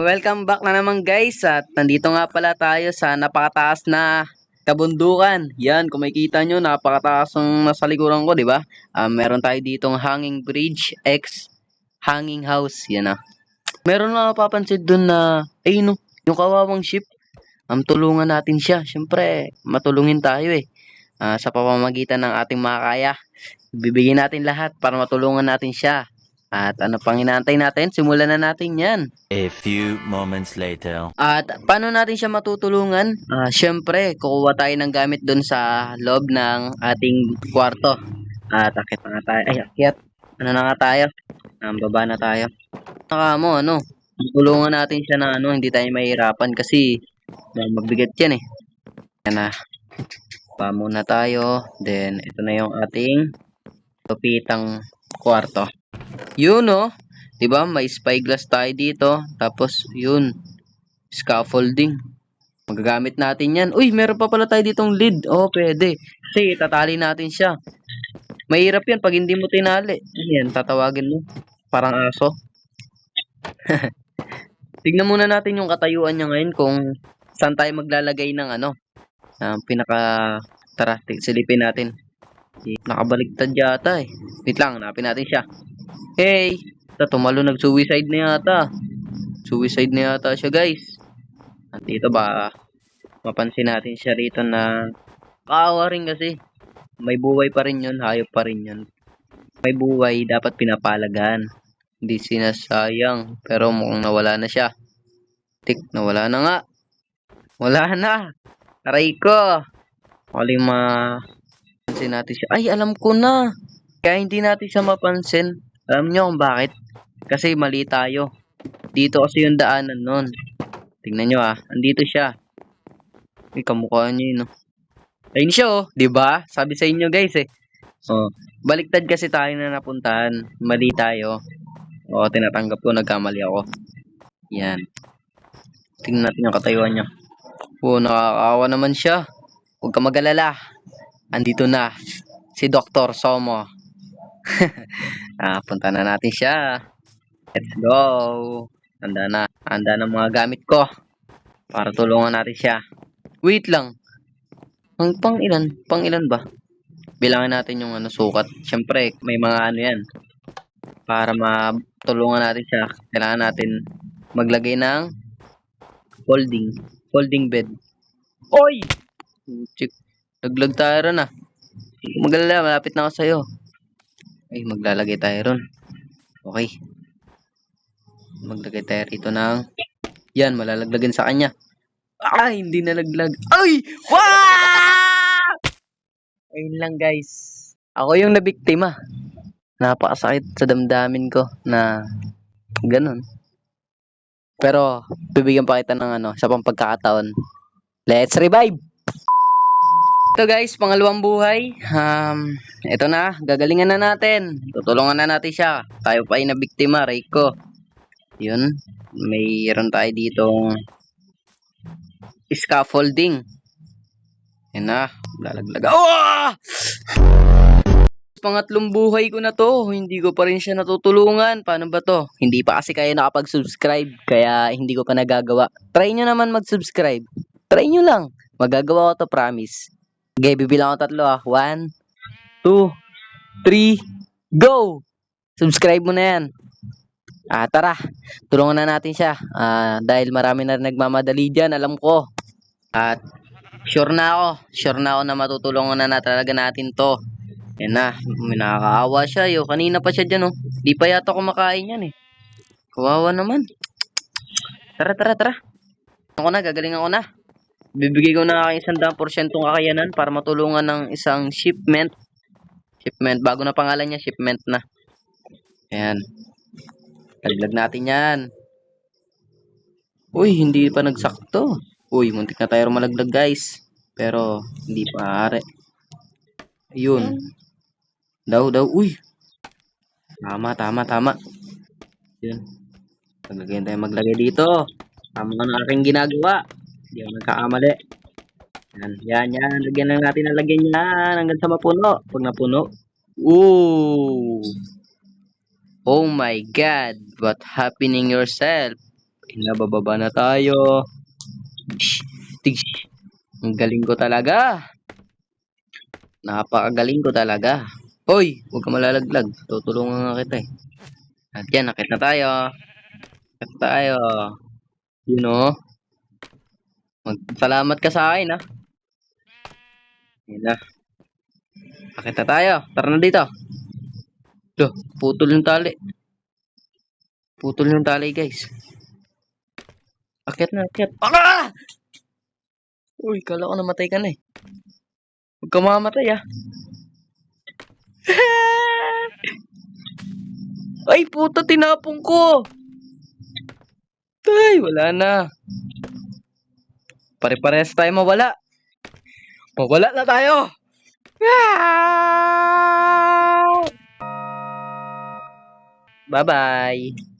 Welcome back na naman guys at nandito nga pala tayo sa napakataas na kabundukan. Yan, kung makikita nyo, napakataas ng nasa likuran ko, di ba? Meron tayo ditong hanging bridge X hanging house. Yan ah. Meron na napapansin dun na, no, yung kawawang ship. Tulungan natin siya. Siyempre, matulungin tayo eh. Sa pamamagitan ng ating makakaya. Bibigyan natin lahat para matulungan natin siya. At ano pang inaantay natin? Simulan na natin yan. A few moments later. At paano natin siya matutulungan? Syempre, kukuha tayo ng gamit doon sa loob ng ating kwarto. At akit na nga tayo. Ay, akyat. Ano na nga tayo? Baba na tayo. Saka mo, tulungan natin siya na hindi tayo mahirapan kasi magbigat yan eh. Yan na. Pa muna tayo. Then, ito na yung ating lupitang kwarto. Yun, diba? May spyglass tayo dito. Tapos, yun. Scaffolding. Magagamit natin yan. Uy, meron pa pala tayo ditong lid. Pwede. Kasi, tatali natin siya. Mahirap yan pag hindi mo tinali. Yan, tatawagin mo. Parang aso. Tignan muna natin yung katayuan niya ngayon kung saan tayo maglalagay ng Tara, silipin natin. Nakabaligtad yata eh. Wait lang, hanapin natin siya. Hey! Tumalo, nag-suicide na yata. Suicide na yata siya, guys. At dito ba, mapansin natin siya rito na kaawa rin kasi. May buhay pa rin yun, hayop pa rin yun. May buhay, dapat pinapalagan. Hindi sinasayang. Pero mukhang nawala na siya. Nawala na nga. Wala na. Aray ko. Maling mapansin natin siya. Ay, alam ko na. Kaya hindi natin siya mapansin. Alam nyo kung bakit? Kasi mali tayo. Dito kasi yung daanan nun. Tingnan nyo andito siya. May kamukha nyo yun Ayun siya diba? Sabi sa inyo guys eh. Baliktad kasi tayo na napuntahan. Mali tayo. Tinatanggap ko, nagkamali ako. Yan. Tingnan natin yung katayuan niya. Nakakaawa naman siya. Huwag ka mag-alala. Andito na si Dr. Somo. Punta na natin siya. Let's go. Handa na mga gamit ko para tulungan natin siya. Wait lang. Pang ilan ba? Bilangin natin yung sukat. Siyempre, may mga yan. Para matulungan natin siya, kailangan natin maglagay ng folding bed. Oy! Chik, naglag tayo ron Magalala, malapit na ako sa'yo. Ay, maglalagay tayo ron. Okay. Maglagay tayo rito ng yan, malalaglagan sa kanya. Ay, hindi nalaglag. Ay! Wow! Ayun lang guys. Ako yung nabiktima. Napakasakit sa damdamin ko na ganun. Pero, bibigyan pa kita ng sa pagkakataon. Let's revive! Ito guys, pangalawang buhay. Ito na, gagalingan na natin. Tutulungan na natin siya. Tayo pa ay nabiktima, Reiko. Yun, mayroon tayo ditong scaffolding. Yan na, lalaglag. Pangatlong buhay ko na to, hindi ko pa rin siya natutulungan. Paano ba to? Hindi pa kasi kayo nakapag-subscribe, kaya hindi ko pa nagagawa. Try nyo naman mag-subscribe. Try nyo lang. Magagawa ko to, promise. Okay, bibilang ko 3 1, 2, 3, go! Subscribe mo na yan. Tara, tulungan na natin siya. Dahil marami na nagmamadali dyan, alam ko. At sure na ako na matutulungan na talaga natin to. Yan na, may nakakaawa siya. Kanina pa siya dyan Di pa yata kumakain yan eh. Kawawa naman. Tara. Ako na, gagaling ako na. Bibigay ko na aking 100% kakayanan para matulungan ng isang shipment. Bago na pangalan niya, shipment na. Ayan. Laglag natin yan. Uy, hindi pa nagsakto. Uy, muntik na tayo malaglag guys. Pero, hindi pa maaari. Ayun. Daw. Uy. Tama. Yun. Maglagay dito. Tama na aking ginagawa. Hindi ako nagkakamali. Yan. Lagyan na natin yan. Hanggang sa mapuno. Pag napuno. Ooh. Oh my God. What happening yourself? Bababa na tayo. Shh, tish. Ang galing ko talaga. Napakagaling ko talaga. Hoy, huwag ka malalaglag. Tutulungan nga kita eh. At yan, nakit na tayo. Nakit na tayo. You know? Salamat ka sa akin, ha? Yan na. Nakit na tayo. Tara na dito. Duh, putol yung tali. Putol yung tali, guys. Akit na, akit. Ah! Uy, kala ko namatay ka na eh. Huwag ka mamatay, ah. Ay, puta, tinapong ko. Ay, wala na. Pare-parehas tayo mawala. Mawala na tayo. Bye-bye.